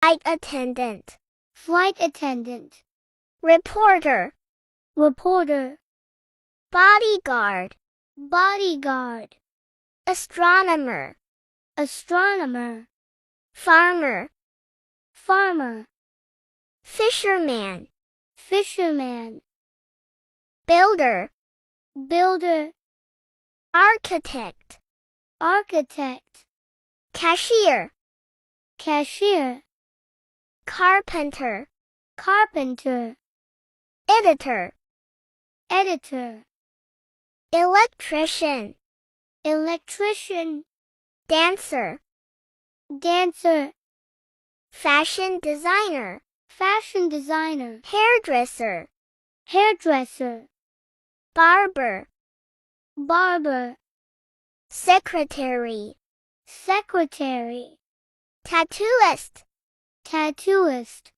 flight attendant, flight attendant, reporter, reporter, bodyguard, bodyguard, astronomer, astronomer, farmer, farmer, fisherman, fisherman, builder, builder, architect, architect, cashier, cashier, carpenter, carpenter, editor, editor, electrician, electrician, dancer, dancer, fashion designer, fashion designer, hairdresser, hairdresser, barber, barber, secretary, secretary, tattooist, tattooist,